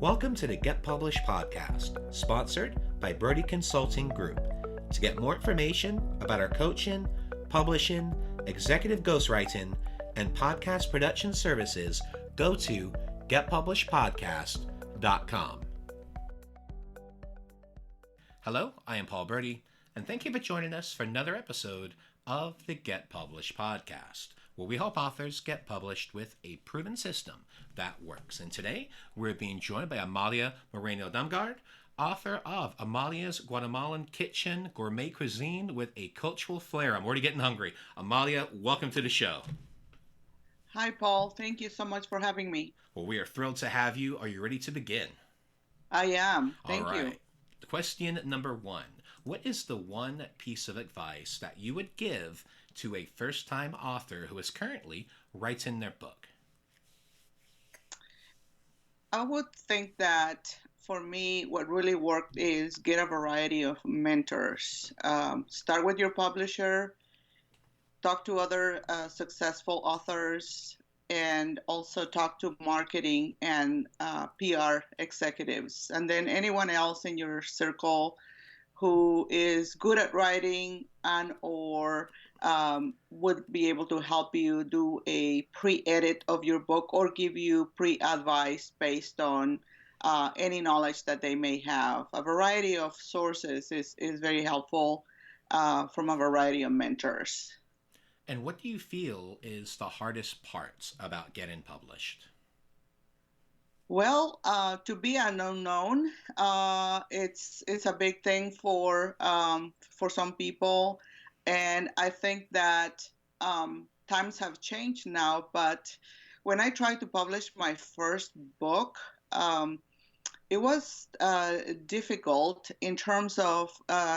Welcome to the Get Published podcast, sponsored by Brodie Consulting Group. To get more information about our coaching, publishing, executive ghostwriting, and podcast production services, go to getpublishedpodcast.com. Hello, I am Paul Brodie, and thank you for joining us for another episode of the Get Published podcast, where we help authors get published with a proven system that works. And today, we're being joined by Amalia Moreno-Damgaard, author of Amalia's Guatemalan Kitchen Gourmet Cuisine with a Cultural Flair. I'm already getting hungry. Amalia, welcome to the show. Hi, Paul. Thank you so much for having me. Well, we are thrilled to have you. Are you ready to begin? I am. Thank you. Question number one. What is the one piece of advice that you would give to a first-time author who is currently writing their book? I would think that for me, what really worked is get a variety of mentors. Start with your publisher, talk to other successful authors, and also talk to marketing and PR executives. And then anyone else in your circle who is good at writing and or would be able to help you do a pre-edit of your book or give you pre-advice based on any knowledge that they may have. A variety of sources is very helpful from a variety of mentors. And what do you feel is the hardest parts about getting published? Well, to be an unknown, it's a big thing for some people, and I think that times have changed now. But when I tried to publish my first book, it was difficult in terms of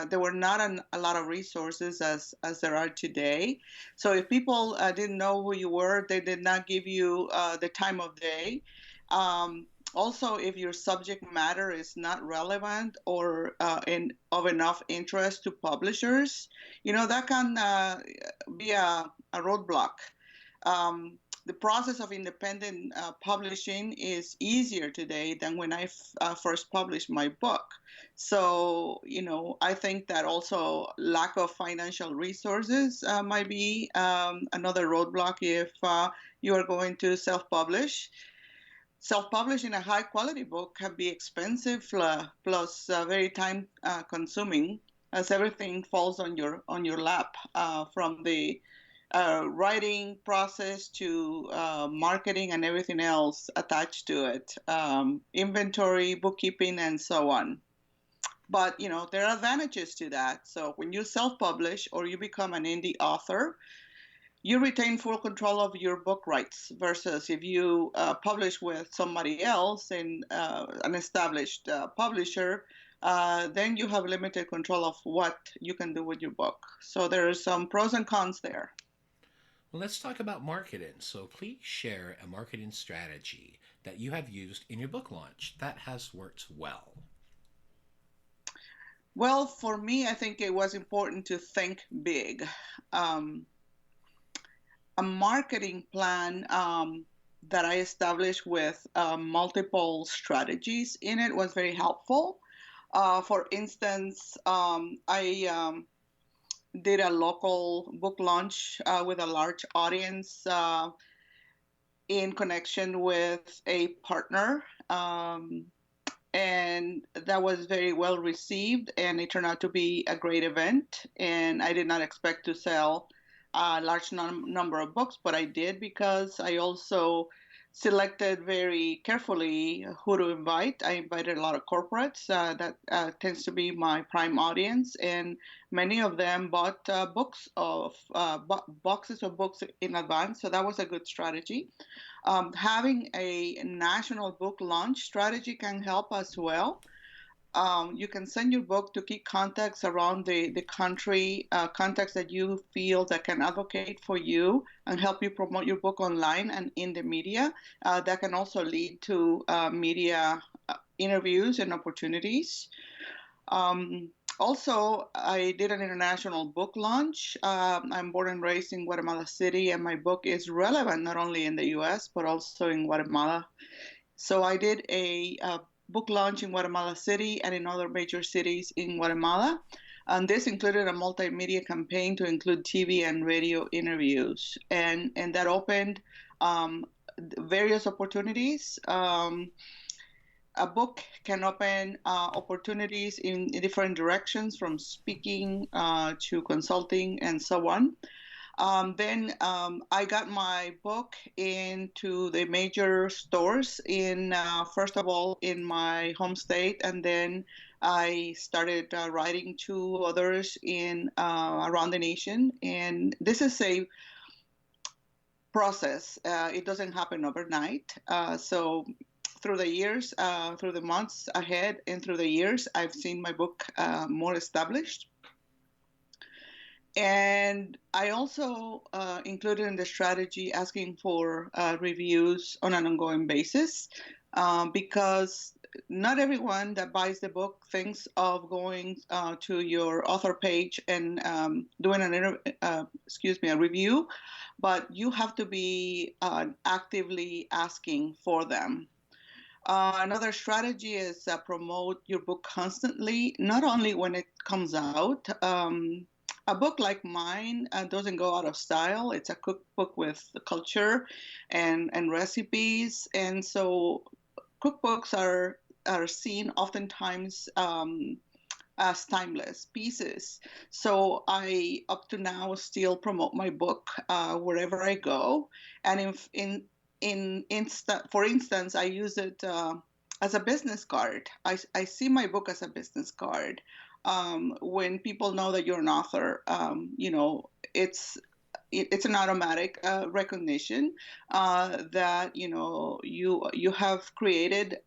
there were not a lot of resources as there are today. So if people didn't know who you were, they did not give you the time of day. Also, if your subject matter is not relevant or of enough interest to publishers, that can be a roadblock. The process of independent publishing is easier today than when I first published my book. So, I think that also lack of financial resources might be another roadblock if you are going to self-publish. Self-publishing a high-quality book can be expensive, plus very time-consuming, as everything falls on your lap, from the writing process to marketing and everything else attached to it, inventory, bookkeeping, and so on. But, there are advantages to that. So when you self-publish or you become an indie author, you retain full control of your book rights versus if you publish with somebody else and an established publisher, then you have limited control of what you can do with your book. So there are some pros and cons there. Well, let's talk about marketing. So please share a marketing strategy that you have used in your book launch that has worked well. Well, for me, I think it was important to think big. A marketing plan that I established with multiple strategies in it was very helpful. For instance, I did a local book launch with a large audience in connection with a partner. And that was very well received, and it turned out to be a great event. And I did not expect to sell a large number of books, but I did because I also selected very carefully who to invite. I invited a lot of corporates. That tends to be my prime audience, and many of them bought boxes of books in advance, so that was a good strategy. Having a national book launch strategy can help as well. You can send your book to key contacts around the country, contacts that you feel that can advocate for you and help you promote your book online and in the media. That can also lead to media interviews and opportunities. Also, I did an international book launch. I'm born and raised in Guatemala City, and my book is relevant not only in the U.S., but also in Guatemala. So I did a book launch in Guatemala City and in other major cities in Guatemala. And this included a multimedia campaign to include TV and radio interviews. And that opened um, various opportunities. A book can open opportunities in different directions, from speaking to consulting and so on. Then I got my book into the major stores first of all, in my home state, and then I started writing to others in around the nation. And this is a process. It doesn't happen overnight. So through the years, through the months ahead, and through the years, I've seen my book more established. And I also included in the strategy asking for reviews on an ongoing basis, because not everyone that buys the book thinks of going to your author page and doing a review, but you have to be actively asking for them. Another strategy is promote your book constantly, not only when it comes out. A book like mine doesn't go out of style. It's a cookbook with culture and recipes. And so cookbooks are seen oftentimes as timeless pieces. So I, up to now, still promote my book wherever I go. And for instance, I use it as a business card. I see my book as a business card. When people know that you're an author, it's an automatic recognition that you have created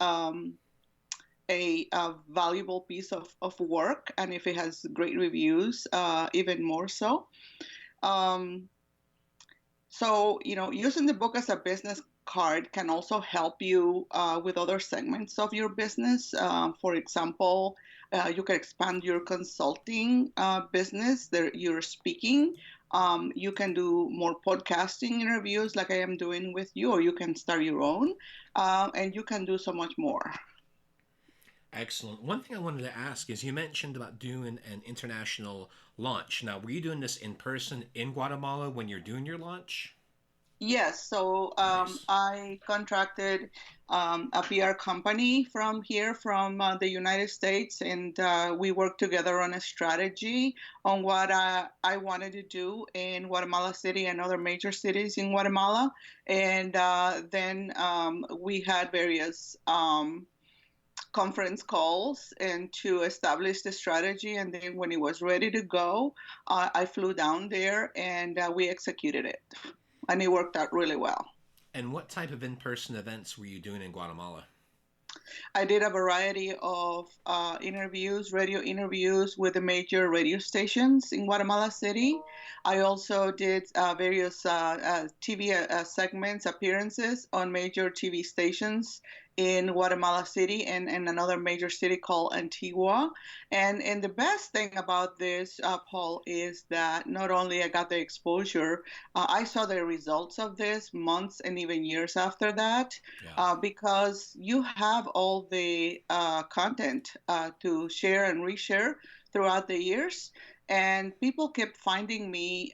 a valuable piece of work, and if it has great reviews, even more so. So, using the book as a business card can also help you with other segments of your business. For example, you can expand your consulting business. You're speaking. You can do more podcasting interviews like I am doing with you, or you can start your own, and you can do so much more. Excellent. One thing I wanted to ask is, you mentioned about doing an international launch. Now, were you doing this in person in Guatemala when you're doing your launch? Yes, so Nice. I contracted a PR company from the United States, and we worked together on a strategy on what I wanted to do in Guatemala City and other major cities in Guatemala. And then we had various conference calls and to establish the strategy. And then when it was ready to go, I flew down there and we executed it. And it worked out really well. And what type of in-person events were you doing in Guatemala? I did a variety of interviews, radio interviews with the major radio stations in Guatemala City. I also did various TV segments, appearances on major TV stations in Guatemala City and another major city called Antigua. And the best thing about this, Paul, is that not only I got the exposure, I saw the results of this months and even years after that, because you have all the content to share and reshare throughout the years. And people kept finding me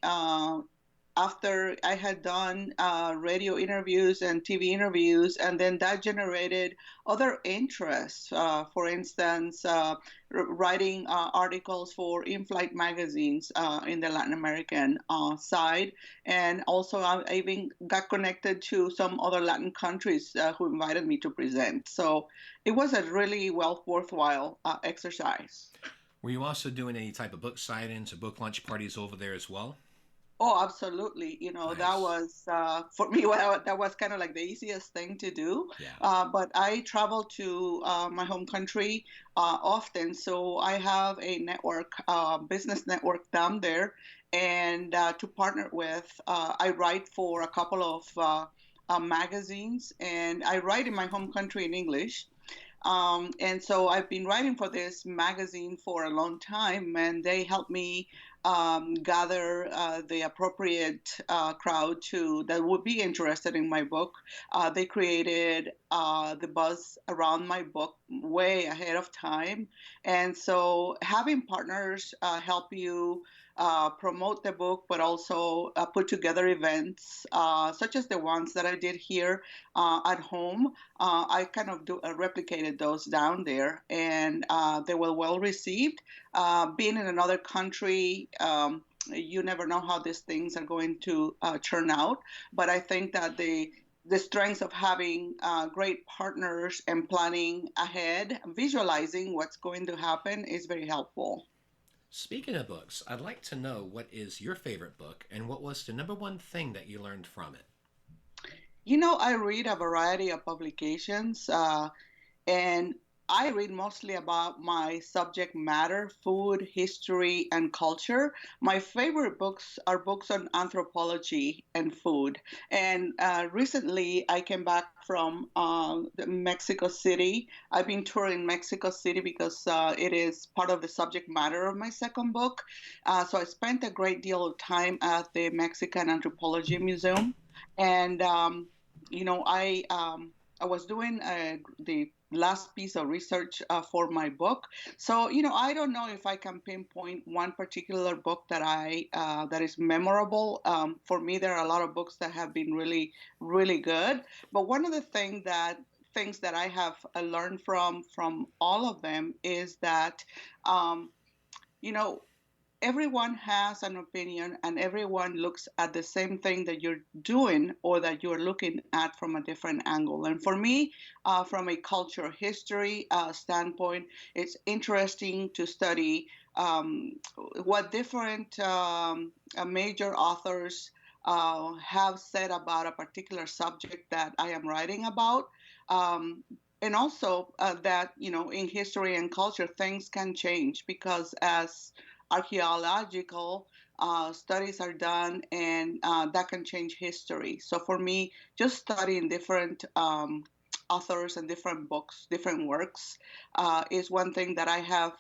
after I had done radio interviews and TV interviews, and then that generated other interests. For instance, writing articles for in-flight magazines in the Latin American side, and also I even got connected to some other Latin countries who invited me to present. So it was a really worthwhile exercise. Were you also doing any type of book sightings or book launch parties over there as well? Oh, absolutely. Nice. That was, for me, that was kind of like the easiest thing to do. Yeah. But I travel to my home country often. So I have a network, business network down there. And to partner with, I write for a couple of magazines. And I write in my home country in English. And so I've been writing for this magazine for a long time, and they help me gather the appropriate crowd that would be interested in my book. They created the buzz around my book way ahead of time. And so having partners help you promote the book, but also put together events such as the ones that I did here at home. I kind of replicated those down there, and they were well received. Being in another country, you never know how these things are going to turn out. But I think that the strength of having great partners and planning ahead, visualizing what's going to happen is very helpful. Speaking of books, I'd like to know what is your favorite book and what was the number one thing that you learned from it? I read a variety of publications, and I read mostly about my subject matter, food, history, and culture. My favorite books are books on anthropology and food. And recently, I came back from Mexico City. I've been touring Mexico City because it is part of the subject matter of my second book. So I spent a great deal of time at the Mexican Anthropology Museum. And, I was doing the last piece of research for my book. So, I don't know if I can pinpoint one particular book that is memorable. For me, there are a lot of books that have been really, really good. But one of the things that I have learned from all of them is that, everyone has an opinion and everyone looks at the same thing that you're doing or that you're looking at from a different angle. And for me, from a cultural history standpoint, it's interesting to study what different major authors have said about a particular subject that I am writing about. And also that, in history and culture, things can change because as archaeological studies are done, and that can change history. So for me, just studying different authors and different books, different works, is one thing that I have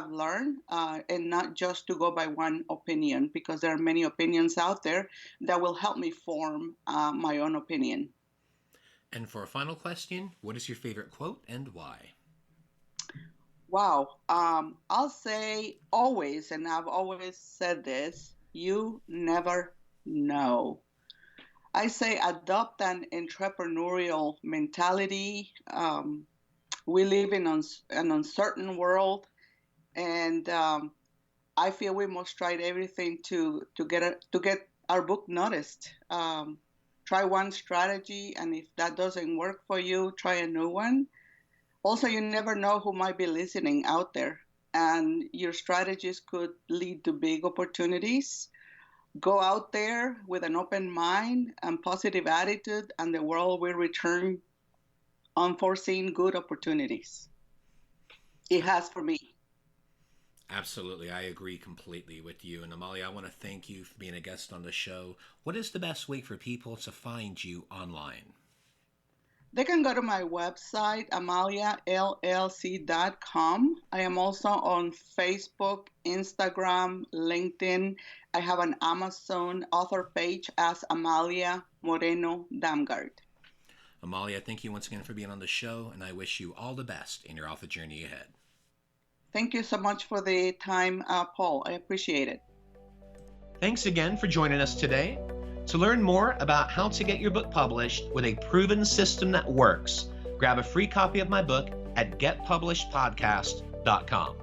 learned, and not just to go by one opinion, because there are many opinions out there that will help me form my own opinion. And for a final question, what is your favorite quote and why? Wow. I'll say always, and I've always said this, you never know. I say adopt an entrepreneurial mentality. We live in an uncertain world, and I feel we must try everything to get our book noticed. Try one strategy, and if that doesn't work for you, try a new one. Also, you never know who might be listening out there, and your strategies could lead to big opportunities. Go out there with an open mind and positive attitude, and the world will return unforeseen good opportunities. It has for me. Absolutely. I agree completely with you. And Amalia, I want to thank you for being a guest on the show. What is the best way for people to find you online? They can go to my website, amaliallc.com. I am also on Facebook, Instagram, LinkedIn. I have an Amazon author page as Amalia Moreno-Damgaard. Amalia, thank you once again for being on the show, and I wish you all the best in your author journey ahead. Thank you so much for the time, Paul. I appreciate it. Thanks again for joining us today. To learn more about how to get your book published with a proven system that works, grab a free copy of my book at getpublishedpodcast.com.